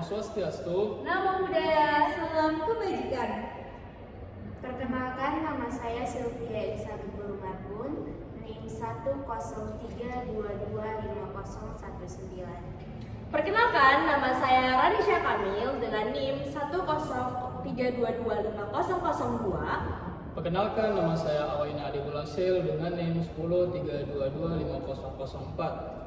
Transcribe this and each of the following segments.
Swastiastu. Namo Buddhaya, salam kebajikan. Perkenalkan, nama saya Sylvia Elisabeth Burmarbun, NIM 103225019. Perkenalkan, nama saya Ranisha Kamil dengan NIM 103225002. Perkenalkan, nama saya Awaina Adibulasil dengan NIM 103225004.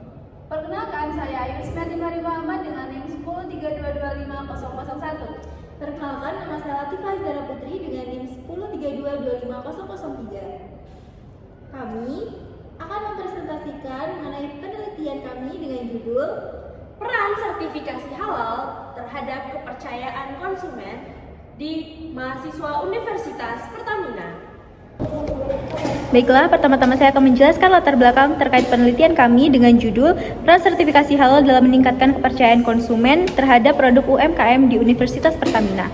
Perkenalkan, saya Ayu Ismail Muhammad dengan NIM 103225001. Perkenalkan, nama saya Latifah Zara Putri dengan NIM 103225003. Kami akan mempresentasikan mengenai penelitian kami dengan judul Peran Sertifikasi Halal terhadap Kepercayaan Konsumen di Mahasiswa Universitas Pertamina. Baiklah, pertama-tama saya akan menjelaskan latar belakang terkait penelitian kami dengan judul Peran Sertifikasi Halal dalam Meningkatkan Kepercayaan Konsumen terhadap Produk UMKM di Universitas Pertamina.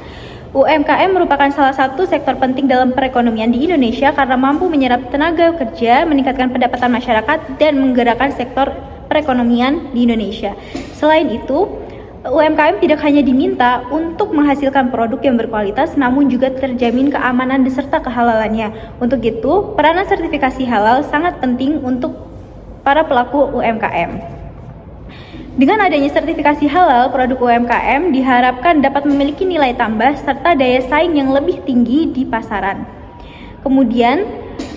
UMKM merupakan salah satu sektor penting dalam perekonomian di Indonesia karena mampu menyerap tenaga kerja, meningkatkan pendapatan masyarakat, dan menggerakkan sektor perekonomian di Indonesia. Selain itu, UMKM tidak hanya diminta untuk menghasilkan produk yang berkualitas, namun juga terjamin keamanan beserta kehalalannya. Untuk itu, peranan sertifikasi halal sangat penting untuk para pelaku UMKM. Dengan adanya sertifikasi halal, produk UMKM diharapkan dapat memiliki nilai tambah serta daya saing yang lebih tinggi di pasaran. Kemudian,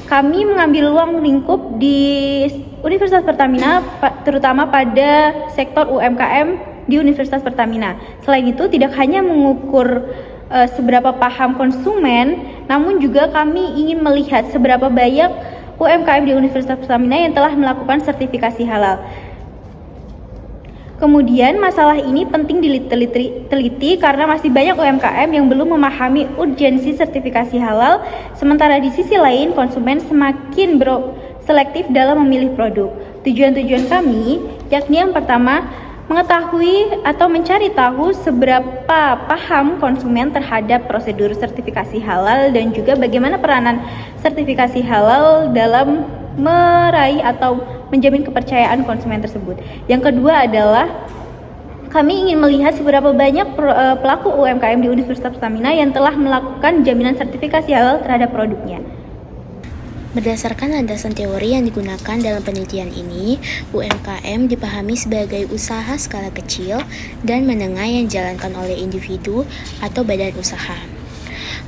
kami mengambil ruang lingkup di Universitas Pertamina, terutama pada sektor UMKM di Universitas Pertamina. Selain itu, tidak hanya mengukur seberapa paham konsumen, namun juga kami ingin melihat seberapa banyak UMKM di Universitas Pertamina yang telah melakukan sertifikasi halal. Kemudian, masalah ini penting diteliti karena masih banyak UMKM yang belum memahami urgensi sertifikasi halal, sementara di sisi lain konsumen semakin selektif dalam memilih produk. Tujuan-tujuan kami yakni yang pertama, mengetahui atau mencari tahu seberapa paham konsumen terhadap prosedur sertifikasi halal dan juga bagaimana peranan sertifikasi halal dalam meraih atau menjamin kepercayaan konsumen tersebut. Yang kedua adalah kami ingin melihat seberapa banyak pelaku UMKM di Universitas Pertamina yang telah melakukan jaminan sertifikasi halal terhadap produknya. Berdasarkan landasan teori yang digunakan dalam penelitian ini, UMKM dipahami sebagai usaha skala kecil dan menengah yang dijalankan oleh individu atau badan usaha.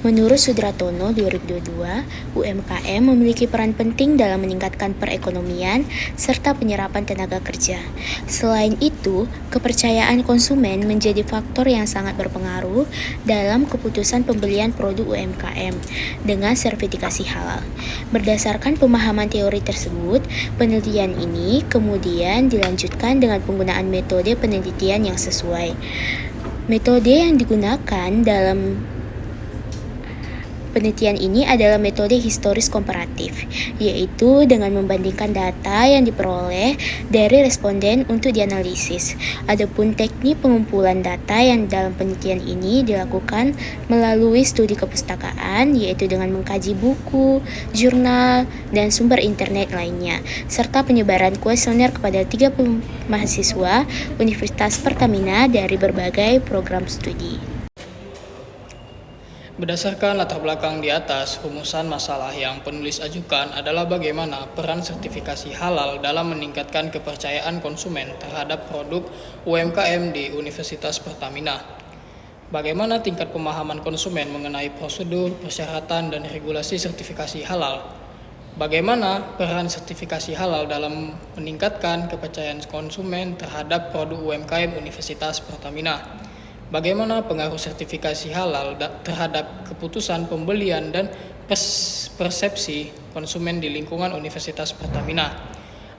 Menurut Sudratono 2022, UMKM memiliki peran penting dalam meningkatkan perekonomian serta penyerapan tenaga kerja. Selain itu, kepercayaan konsumen menjadi faktor yang sangat berpengaruh dalam keputusan pembelian produk UMKM dengan sertifikasi halal. Berdasarkan pemahaman teori tersebut, penelitian ini kemudian dilanjutkan dengan penggunaan metode penelitian yang sesuai. Metode yang digunakan dalam penelitian ini adalah metode historis komparatif, yaitu dengan membandingkan data yang diperoleh dari responden untuk dianalisis. Adapun teknik pengumpulan data yang dalam penelitian ini dilakukan melalui studi kepustakaan, yaitu dengan mengkaji buku, jurnal, dan sumber internet lainnya, serta penyebaran kuesioner kepada 30 mahasiswa Universitas Pertamina dari berbagai program studi. Berdasarkan latar belakang di atas, rumusan masalah yang penulis ajukan adalah bagaimana peran sertifikasi halal dalam meningkatkan kepercayaan konsumen terhadap produk UMKM di Universitas Pertamina. Bagaimana tingkat pemahaman konsumen mengenai prosedur, persyaratan, dan regulasi sertifikasi halal. Bagaimana peran sertifikasi halal dalam meningkatkan kepercayaan konsumen terhadap produk UMKM Universitas Pertamina. Bagaimana pengaruh sertifikasi halal terhadap keputusan pembelian dan persepsi konsumen di lingkungan Universitas Pertamina?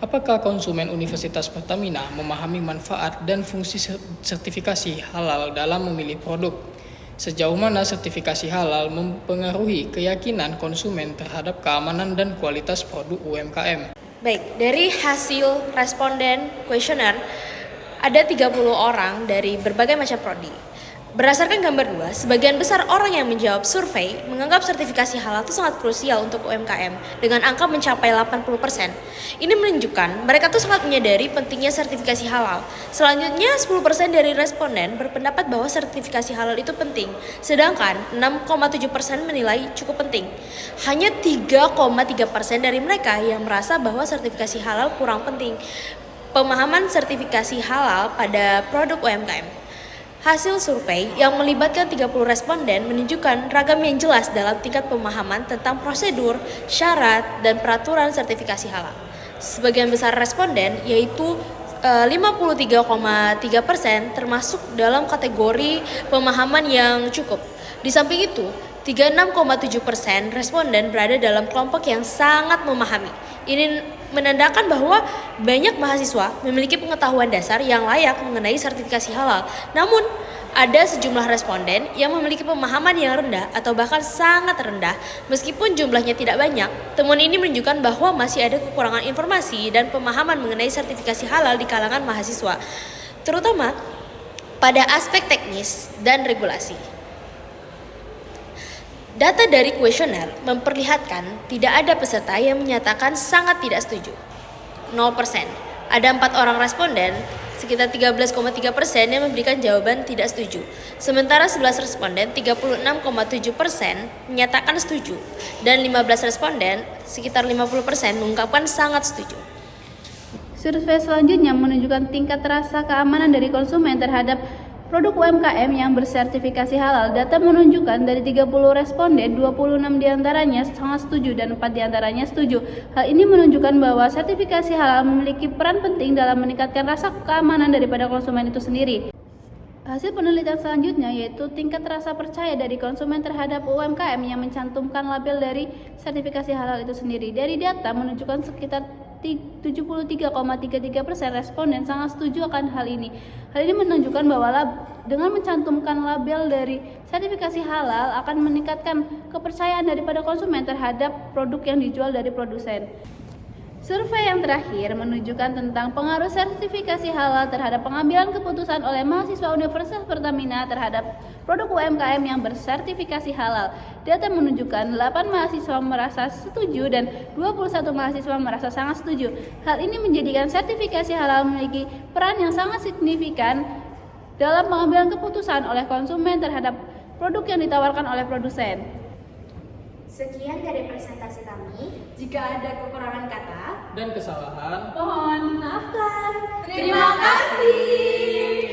Apakah konsumen Universitas Pertamina memahami manfaat dan fungsi sertifikasi halal dalam memilih produk? Sejauh mana sertifikasi halal mempengaruhi keyakinan konsumen terhadap keamanan dan kualitas produk UMKM? Baik, dari hasil responden kuesioner ada 30 orang dari berbagai macam prodi. Berdasarkan gambar 2, sebagian besar orang yang menjawab survei menganggap sertifikasi halal itu sangat krusial untuk UMKM dengan angka mencapai 80%. Ini menunjukkan mereka tuh sangat menyadari pentingnya sertifikasi halal. Selanjutnya, 10% dari responden berpendapat bahwa sertifikasi halal itu penting, sedangkan 6,7% menilai cukup penting. Hanya 3,3% dari mereka yang merasa bahwa sertifikasi halal kurang penting. Pemahaman sertifikasi halal pada produk UMKM. Hasil survei yang melibatkan 30 responden menunjukkan ragam yang jelas dalam tingkat pemahaman tentang prosedur, syarat, dan peraturan sertifikasi halal. Sebagian besar responden, yaitu 53,3% termasuk dalam kategori pemahaman yang cukup. Di samping itu, 36,7% responden berada dalam kelompok yang sangat memahami. Ini menandakan bahwa banyak mahasiswa memiliki pengetahuan dasar yang layak mengenai sertifikasi halal. Namun, ada sejumlah responden yang memiliki pemahaman yang rendah atau bahkan sangat rendah. Meskipun jumlahnya tidak banyak, temuan ini menunjukkan bahwa masih ada kekurangan informasi dan pemahaman mengenai sertifikasi halal di kalangan mahasiswa, terutama pada aspek teknis dan regulasi. Data dari kuesioner memperlihatkan tidak ada peserta yang menyatakan sangat tidak setuju. 0%. Ada 4 orang responden, sekitar 13,3% yang memberikan jawaban tidak setuju. Sementara 11 responden, 36,7% menyatakan setuju. Dan 15 responden, sekitar 50% mengungkapkan sangat setuju. Survei selanjutnya menunjukkan tingkat rasa keamanan dari konsumen terhadap produk UMKM yang bersertifikasi halal. Data menunjukkan dari 30 responden, 26 diantaranya sangat setuju dan 4 diantaranya setuju. Hal ini menunjukkan bahwa sertifikasi halal memiliki peran penting dalam meningkatkan rasa keamanan daripada konsumen itu sendiri. Hasil penelitian selanjutnya yaitu tingkat rasa percaya dari konsumen terhadap UMKM yang mencantumkan label dari sertifikasi halal itu sendiri. Dari data menunjukkan sekitar 73,33% responden sangat setuju akan hal ini. Hal ini menunjukkan bahwa dengan mencantumkan label dari sertifikasi halal akan meningkatkan kepercayaan daripada konsumen terhadap produk yang dijual dari produsen. Survei yang terakhir menunjukkan tentang pengaruh sertifikasi halal terhadap pengambilan keputusan oleh mahasiswa Universitas Pertamina terhadap produk UMKM yang bersertifikasi halal. Data menunjukkan 8 mahasiswa merasa setuju dan 21 mahasiswa merasa sangat setuju. Hal ini menjadikan sertifikasi halal memiliki peran yang sangat signifikan dalam pengambilan keputusan oleh konsumen terhadap produk yang ditawarkan oleh produsen. Sekian dari presentasi kami. Jika ada kekurangan kata Dan kesalahan mohon maafkan. Terima kasih.